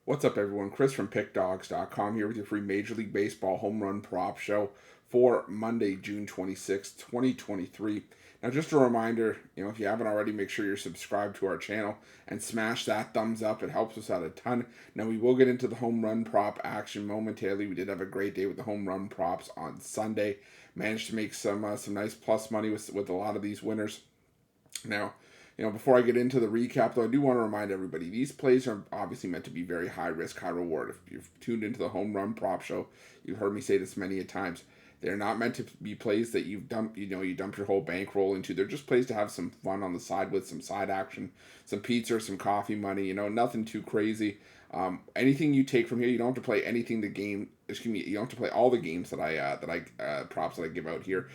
What's up, everyone? Chris from Pickdawgz.com here with your free Major League Baseball home run prop show for Monday, June 26th, 2023. Now, just a reminder, if you haven't already, make sure you're subscribed to our channel and smash that thumbs up. It helps us out a ton. Now, we will get into the home run prop action momentarily. We did have a great day with the home run props on Sunday. Managed to make some nice plus money with a lot of these winners. Now, before I get into the recap, though, I do want to remind everybody these plays are obviously meant to be very high risk, high reward. If you've tuned into the home run prop show, you've heard me say this many a times. They're not meant to be plays that you dump your whole bankroll into. They're just plays to have some fun on the side with some side action, some pizza, some coffee money. Nothing too crazy. Anything you take from here, you don't have to play anything the game. Excuse me, you don't have to play all the games that I props that I give out here.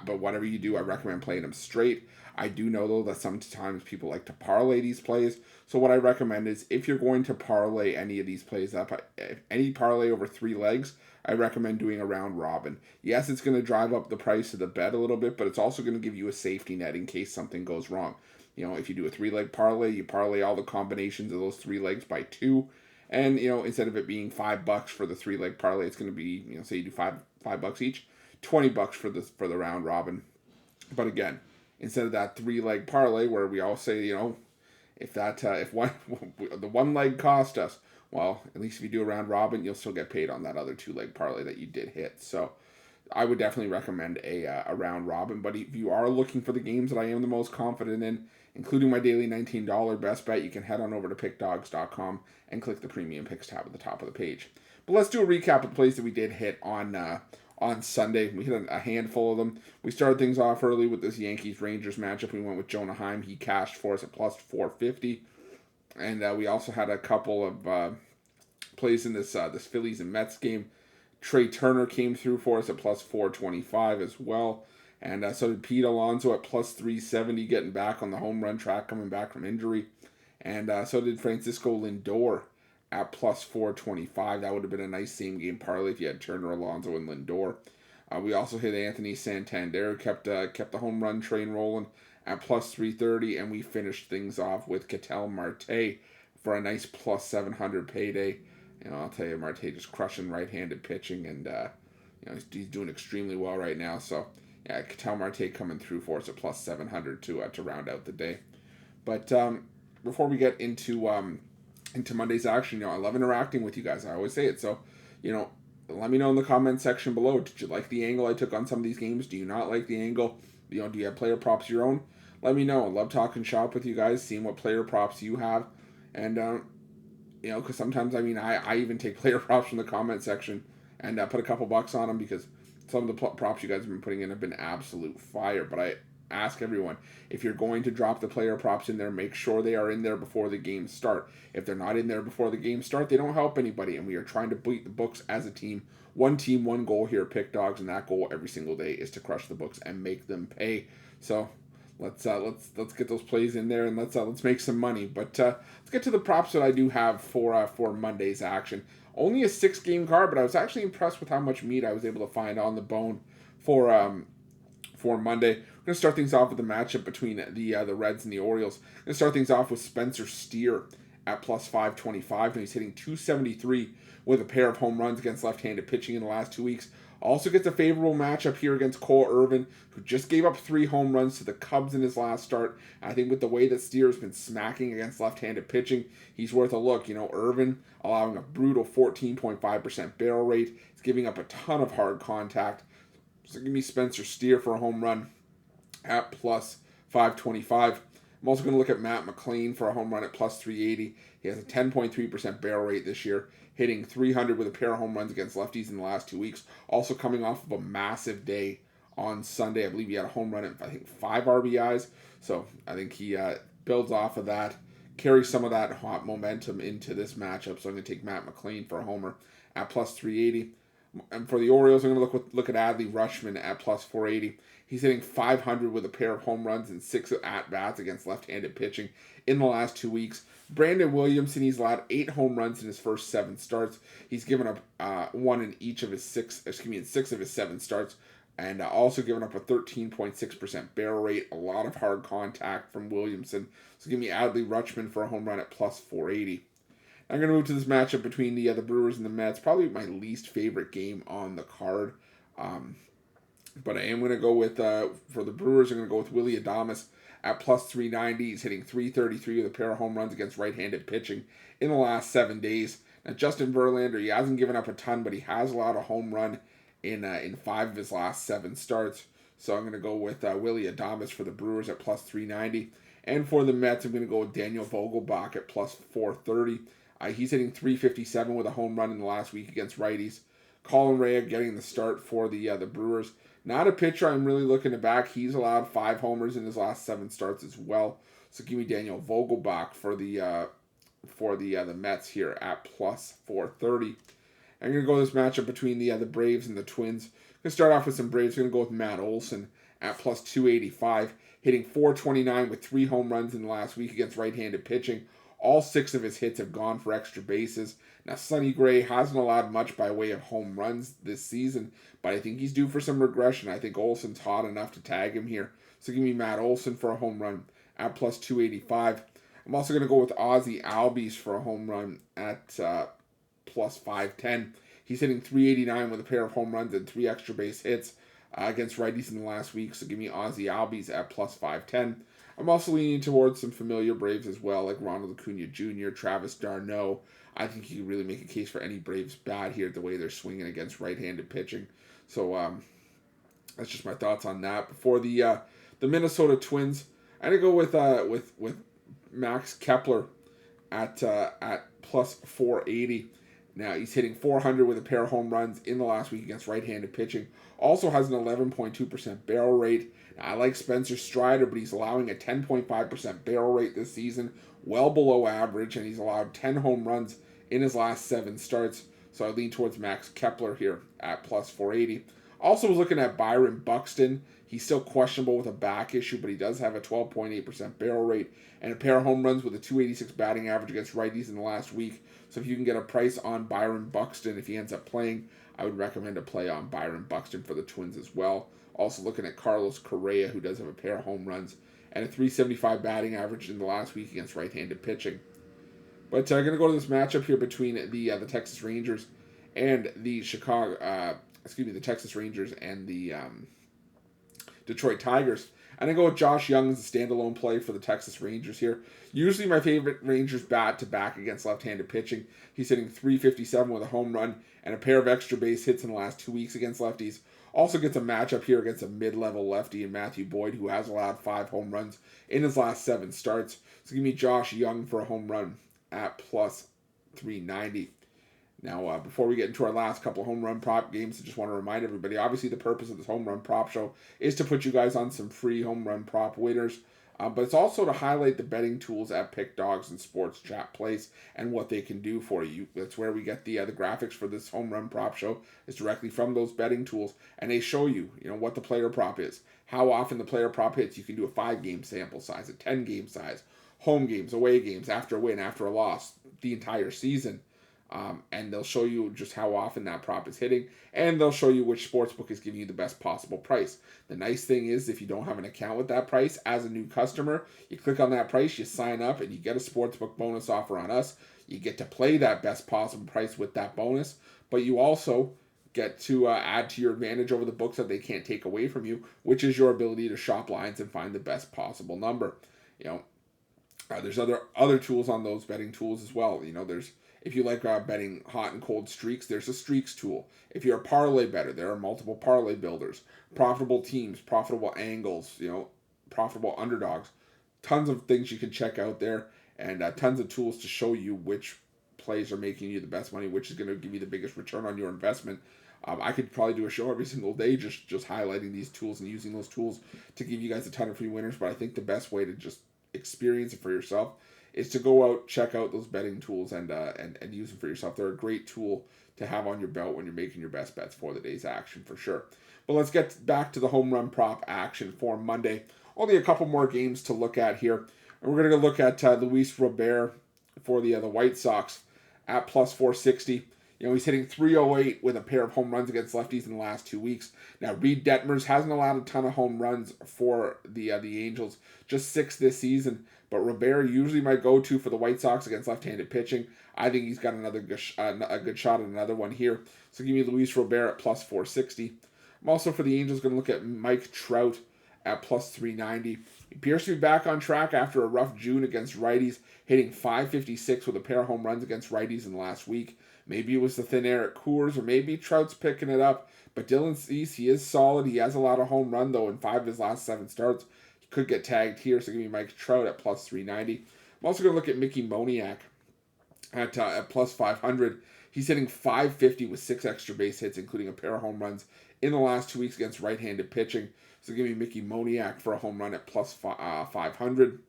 But whatever you do, I recommend playing them straight. I do know though that sometimes people like to parlay these plays. So what I recommend is if you're going to parlay any of these plays up, any parlay over 3 legs, I recommend doing a round robin. Yes, it's going to drive up the price of the bet a little bit, but it's also going to give you a safety net in case something goes wrong. If you do a 3 leg parlay, you parlay all the combinations of those 3 legs by 2. And instead of it being $5 for the 3 leg parlay, it's going to be say you do $5 each, $20 for the round robin. But again, instead of that 3 leg parlay where we all say, if one the 1 leg cost us, well, at least if you do a round robin, you'll still get paid on that other 2 leg parlay that you did hit. So I would definitely recommend a round robin. But if you are looking for the games that I am the most confident in, including my daily $19 best bet, you can head on over to pickdawgz.com and click the premium picks tab at the top of the page. But let's do a recap of the plays that we did hit on Sunday. We hit a handful of them. We started things off early with this Yankees-Rangers matchup. We went with Jonah Heim. He cashed for us at plus 450. And we also had a couple of plays in this Phillies and Mets game. Trey Turner came through for us at plus 425 as well. And so did Pete Alonso at plus 370, getting back on the home run track, coming back from injury. And so did Francisco Lindor at plus 425. That would have been a nice same game parlay if you had Turner, Alonso, and Lindor. We also hit Anthony Santander, kept the home run train rolling at plus 330, and we finished things off with Ketel Marte for a nice plus 700 payday. I'll tell you, Marte just crushing right-handed pitching, and he's doing extremely well right now. So yeah, Ketel Marte coming through for us at plus 700 to round out the day. But before we get into Monday's action, I love interacting with you guys. I always say it. So, let me know in the comment section below. Did you like the angle I took on some of these games? Do you not like the angle? Do you have player props of your own? Let me know. I love talking shop with you guys, seeing what player props you have. And, because sometimes, I even take player props from the comment section and put a couple bucks on them because some of the props you guys have been putting in have been absolute fire. But I ask everyone, if you're going to drop the player props in there, make sure they are in there before the games start. If they're not in there before the games start, they don't help anybody, and we are trying to beat the books as a team. One team, one goal here at Pickdawgz, and that goal every single day is to crush the books and make them pay. So let's get those plays in there and let's make some money. But let's get to the props that I do have for Monday's action. Only a 6-game card, but I was actually impressed with how much meat I was able to find on the bone for Monday. We're going to start things off with the matchup between the Reds and the Orioles. We're going to start things off with Spencer Steer at plus 525, and he's hitting 273 with a pair of home runs against left-handed pitching in the last 2 weeks. Also gets a favorable matchup here against Cole Irvin, who just gave up 3 home runs to the Cubs in his last start. I think with the way that Steer has been smacking against left-handed pitching, he's worth a look. Irvin allowing a brutal 14.5% barrel rate. He's giving up a ton of hard contact. So give me Spencer Steer for a home run at plus 525. I'm also going to look at Matt McLain for a home run at plus 380. He has a 10.3% barrel rate this year, hitting 300 with a pair of home runs against lefties in the last 2 weeks. Also coming off of a massive day on Sunday. I believe he had a home run at, 5 RBIs. So I think he builds off of that, carries some of that hot momentum into this matchup. So I'm going to take Matt McLain for a homer at plus 380. And for the Orioles, I'm going to look at Adley Rutschman at plus 480. He's hitting 500 with a pair of home runs and 6 at-bats against left-handed pitching in the last 2 weeks. Brandon Williamson, he's allowed 8 home runs in his first 7 starts. He's given up 1 in each of his 6 of his 7 starts, and also given up a 13.6% barrel rate. A lot of hard contact from Williamson. So give me Adley Rutschman for a home run at plus 480. I'm going to move to this matchup between the Brewers and the Mets. Probably my least favorite game on the card. But I am going to go with, for the Brewers, I'm going to go with Willy Adames at plus 390. He's hitting 333 with a pair of home runs against right-handed pitching in the last 7 days. Now, Justin Verlander, he hasn't given up a ton, but he has allowed a home run in 5 of his last 7 starts. So I'm going to go with Willy Adames for the Brewers at plus 390. And for the Mets, I'm going to go with Daniel Vogelbach at plus 430. He's hitting 357 with a home run in the last week against righties. Colin Rea getting the start for the Brewers. Not a pitcher I'm really looking to back. He's allowed 5 homers in his last 7 starts as well. So give me Daniel Vogelbach for the Mets here at plus 430. I'm going to go this matchup between the Braves and the Twins. I'm going to start off with some Braves. I'm going to go with Matt Olson at plus 285, hitting 429 with 3 home runs in the last week against right-handed pitching. All 6 of his hits have gone for extra bases. Now, Sonny Gray hasn't allowed much by way of home runs this season, but I think he's due for some regression. I think Olson's hot enough to tag him here. So give me Matt Olson for a home run at plus 285. I'm also going to go with Ozzie Albies for a home run at plus 510. He's hitting 389 with a pair of home runs and 3 extra base hits against righties in the last week. So give me Ozzie Albies at plus 510. I'm also leaning towards some familiar Braves as well, like Ronald Acuna Jr., Travis d'Arnaud. I think you can really make a case for any Braves bat here the way they're swinging against right-handed pitching. So that's just my thoughts on that. For the Minnesota Twins, I'm gonna go with Max Kepler at plus 480. Now, he's hitting 400 with a pair of home runs in the last week against right-handed pitching. Also has an 11.2% barrel rate. Now, I like Spencer Strider, but he's allowing a 10.5% barrel rate this season, well below average, and he's allowed 10 home runs in his last 7 starts. So I lean towards Max Kepler here at plus 480. Also was looking at Byron Buxton. He's still questionable with a back issue, but he does have a 12.8% barrel rate and a pair of home runs with a 286 batting average against righties in the last week. So if you can get a price on Byron Buxton, if he ends up playing, I would recommend a play on Byron Buxton for the Twins as well. Also looking at Carlos Correa, who does have a pair of home runs and a 375 batting average in the last week against right-handed pitching. But I'm going to go to this matchup here between the Texas Rangers and the Texas Rangers and the Detroit Tigers. And I go with Josh Young as a standalone play for the Texas Rangers here. Usually my favorite Rangers bat to back against left-handed pitching. He's hitting 357 with a home run and a pair of extra base hits in the last 2 weeks against lefties. Also gets a matchup here against a mid-level lefty in Matthew Boyd, who has allowed 5 home runs in his last 7 starts. So give me Josh Young for a home run at plus 390. Now, before we get into our last couple of home run prop games, I just want to remind everybody, obviously the purpose of this home run prop show is to put you guys on some free home run prop winners, but it's also to highlight the betting tools at Pickdawgz and Sports Chat Place and what they can do for you. That's where we get the graphics for this home run prop show is directly from those betting tools, and they show you, what the player prop is, how often the player prop hits. You can do a 5-game sample size, a 10-game size, home games, away games, after a win, after a loss, the entire season. And they'll show you just how often that prop is hitting, and they'll show you which sportsbook is giving you the best possible price. The nice thing is, if you don't have an account with that price, as a new customer, you click on that price, you sign up, and you get a sportsbook bonus offer on us. You get to play that best possible price with that bonus, but you also get to add to your advantage over the books that they can't take away from you, which is your ability to shop lines and find the best possible number. There's other tools on those betting tools as well. If you like betting hot and cold streaks, there's a streaks tool. If you're a parlay bettor, there are multiple parlay builders, profitable teams, profitable angles, profitable underdogs. Tons of things you can check out there, and tons of tools to show you which plays are making you the best money, which is going to give you the biggest return on your investment. I could probably do a show every single day just highlighting these tools and using those tools to give you guys a ton of free winners, but I think the best way to just experience it for yourself is to go out, check out those betting tools and use them for yourself. They're a great tool to have on your belt when you're making your best bets for the day's action, for sure. But let's get back to the home run prop action for Monday. Only a couple more games to look at here. And we're going to look at Luis Robert for the White Sox at plus 460. He's hitting 308 with a pair of home runs against lefties in the last 2 weeks. Now, Reed Detmers hasn't allowed a ton of home runs for the Angels, just 6 this season. But Robert, usually my go-to for the White Sox against left-handed pitching. I think he's got a good shot at another one here. So give me Luis Robert at plus 460. I'm also for the Angels going to look at Mike Trout at plus 390. He appears to be back on track after a rough June against righties, hitting 556 with a pair of home runs against righties in the last week. Maybe it was the thin air at Coors, or maybe Trout's picking it up. But Dylan Cease, he is solid. He has a lot of home run, though, in 5 of his last 7 starts. He could get tagged here, so give me Mike Trout at plus 390. I'm also going to look at Mickey Moniak at plus 500. He's hitting 550 with 6 extra base hits, including a pair of home runs in the last 2 weeks against right-handed pitching. So give me Mickey Moniak for a home run at plus 500.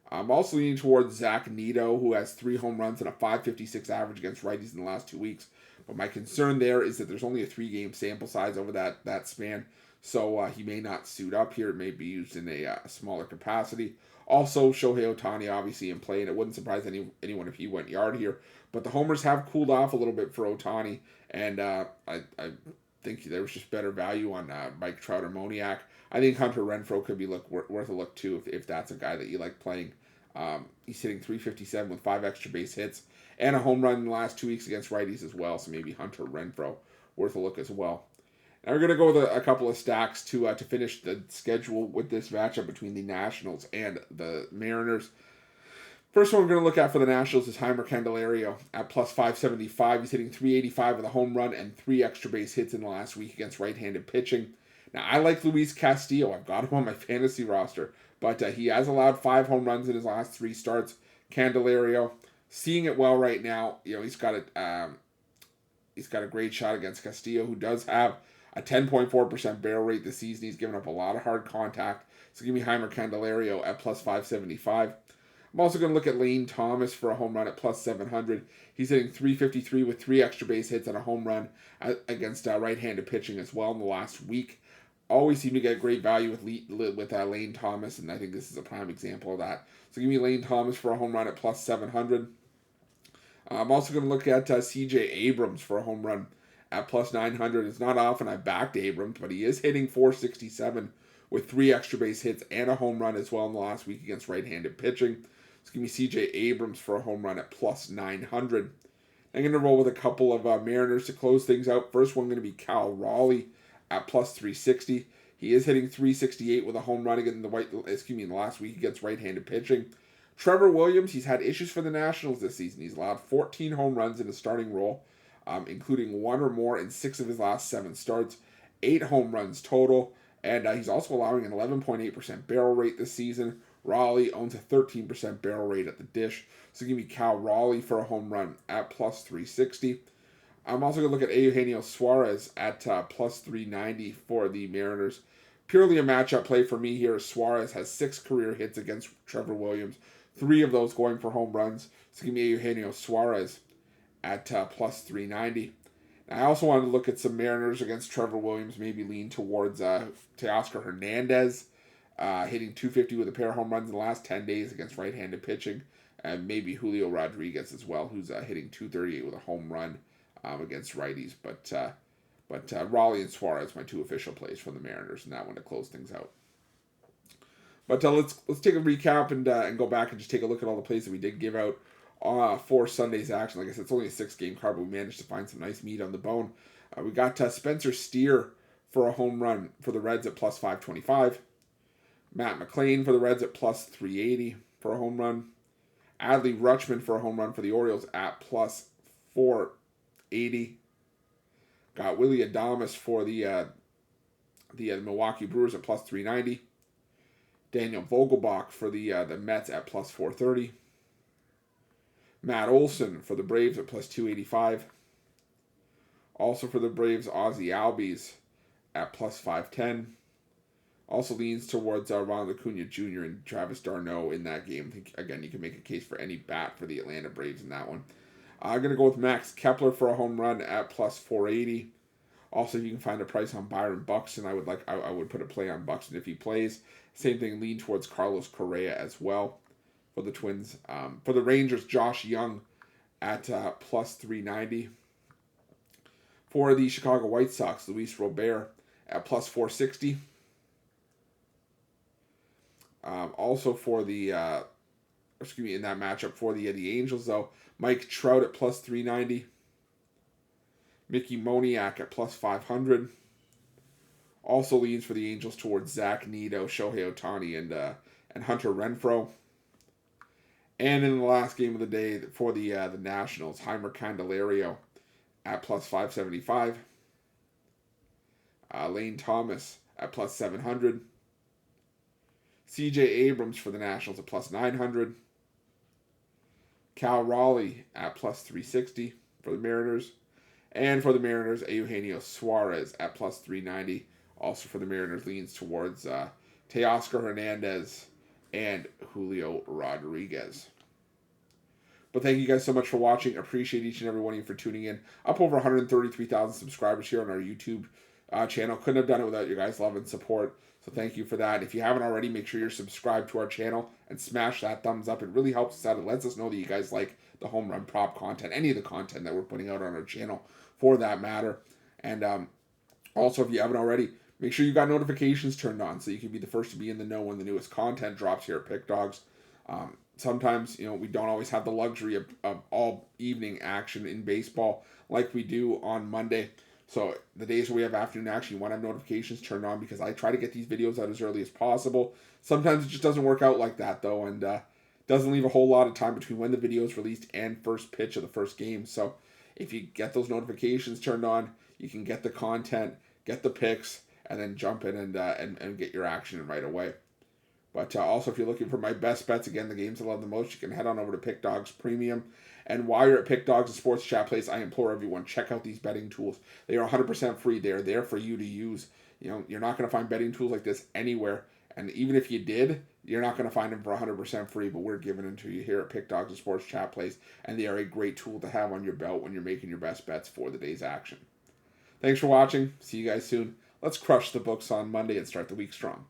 I'm also leaning towards Zach Neto, who has 3 home runs and a 556 average against righties in the last 2 weeks. But my concern there is that there's only a 3-game sample size over that span, so he may not suit up here. It may be used in a smaller capacity. Also, Shohei Ohtani obviously in play, and it wouldn't surprise anyone if he went yard here. But the homers have cooled off a little bit for Ohtani, and I think there was just better value on Mike Trout or Moniak. I think Hunter Renfroe could be worth a look too if that's a guy that you like playing. He's hitting 357 with 5 extra base hits and a home run in the last 2 weeks against righties as well. So maybe Hunter Renfroe worth a look as well. Now we're going to go with a couple of stacks to finish the schedule with this matchup between the Nationals and the Mariners. First one we're going to look at for the Nationals is Heimer Candelario at plus 575. He's hitting 385 with a home run and 3 extra base hits in the last week against right-handed pitching. Now, I like Luis Castillo. I've got him on my fantasy roster, but he has allowed 5 home runs in his last 3 starts. Candelario, seeing it well right now. He's got a great shot against Castillo, who does have a 10.4% barrel rate this season. He's given up a lot of hard contact. So give me Heimer Candelario at plus 575. I'm also going to look at Lane Thomas for a home run at plus 700. He's hitting 353 with 3 extra base hits and a home run against right-handed pitching as well in the last week. Always seem to get great value with Lane Thomas, and I think this is a prime example of that. So give me Lane Thomas for a home run at plus 700. I'm also going to look at C.J. Abrams for a home run at plus 900. It's not often I backed Abrams, but he is hitting 467 with 3 extra base hits and a home run as well in the last week against right-handed pitching. So give me C.J. Abrams for a home run at plus 900. I'm going to roll with a couple of Mariners to close things out. First one going to be Cal Raleigh at plus 360. He is hitting 368 with a home run in the last week against right-handed pitching. Trevor Williams, he's had issues for the Nationals this season. He's allowed 14 home runs in a starting role, including 1 or more in 6 of his last 7 starts, 8 home runs total, and he's also allowing an 11.8% barrel rate this season. Raleigh owns a 13% barrel rate at the dish, so give me Cal Raleigh for a home run at plus 360. I'm also going to look at Eugenio Suarez at plus 390 for the Mariners. Purely a matchup play for me here. Suarez has 6 career hits against Trevor Williams, 3 of those going for home runs. So give me Eugenio Suarez at plus 390. I also wanted to look at some Mariners against Trevor Williams, maybe lean towards Teoscar Hernandez, hitting 250 with a pair of home runs in the last 10 days against right-handed pitching, and maybe Julio Rodriguez as well, who's hitting 238 with a home run against righties. But Raleigh and Suarez, my 2 official plays for the Mariners, and that one to close things out. But let's take a recap and go back and just take a look at all the plays that we did give out for Sunday's action. Like I said, it's only a 6-game card, but we managed to find some nice meat on the bone. We got Spencer Steer for a home run for the Reds at plus 525. Matt McLean for the Reds at plus 380 for a home run. Adley Rutschman for a home run for the Orioles at plus 480. Got Willie Adames for the Milwaukee Brewers at plus 390. Daniel Vogelbach for the Mets at plus 430. Matt Olson for the Braves at plus 285. Also for the Braves, Ozzie Albies at plus 510. Also leans towards Ronald Acuna Jr. and Travis d'Arnaud in that game. I think, again, you can make a case for any bat for the Atlanta Braves in that one. I'm going to go with Max Kepler for a home run at plus 480. Also, if you can find a price on Byron Buxton, I would put a play on Buxton if he plays. Same thing, lean towards Carlos Correa as well for the Twins. For the Rangers, Josh Young at plus 390. For the Chicago White Sox, Luis Robert at plus 460. Also for the, in that matchup for the Angels, though, Mike Trout at plus 390. Mickey Moniak at plus 500. Also leans for the Angels towards Zach Neto, Shohei Ohtani, and Hunter Renfroe. And in the last game of the day for the Nationals, Heimer Candelario at plus 575. Lane Thomas at plus 700. C.J. Abrams for the Nationals at plus 900. Cal Raleigh at plus 360 for the Mariners. And for the Mariners, Eugenio Suarez at plus 390. Also for the Mariners, leans towards Teoscar Hernandez and Julio Rodriguez. But thank you guys so much for watching. Appreciate each and every one of you for tuning in. Up over 133,000 subscribers here on our YouTube channel. Couldn't have done it without your guys' love and support. So thank you for that. If you haven't already, make sure you're subscribed to our channel and smash that thumbs up. It really helps us out. It lets us know that you guys like the home run prop content, any of the content that we're putting out on our channel for that matter. And also, if you haven't already, make sure you got notifications turned on so you can be the first to be in the know when the newest content drops here at Pickdawgz. Sometimes, we don't always have the luxury of all evening action in baseball like we do on Monday. So the days where we have afternoon action, you want to have notifications turned on because I try to get these videos out as early as possible. Sometimes it just doesn't work out like that, though, and doesn't leave a whole lot of time between when the video is released and first pitch of the first game. So if you get those notifications turned on, you can get the content, get the picks, and then jump in and get your action in right away. But also, if you're looking for my best bets, again, the games I love the most, you can head on over to Pickdawgz Premium. And while you're at Pickdawgz, the sports chat place, I implore everyone, check out these betting tools. They are 100% free. They're there for you to use. You're not going to find betting tools like this anywhere. And even if you did, you're not going to find them for 100% free. But we're giving them to you here at Pickdawgz, the sports chat place. And they are a great tool to have on your belt when you're making your best bets for the day's action. Thanks for watching. See you guys soon. Let's crush the books on Monday and start the week strong.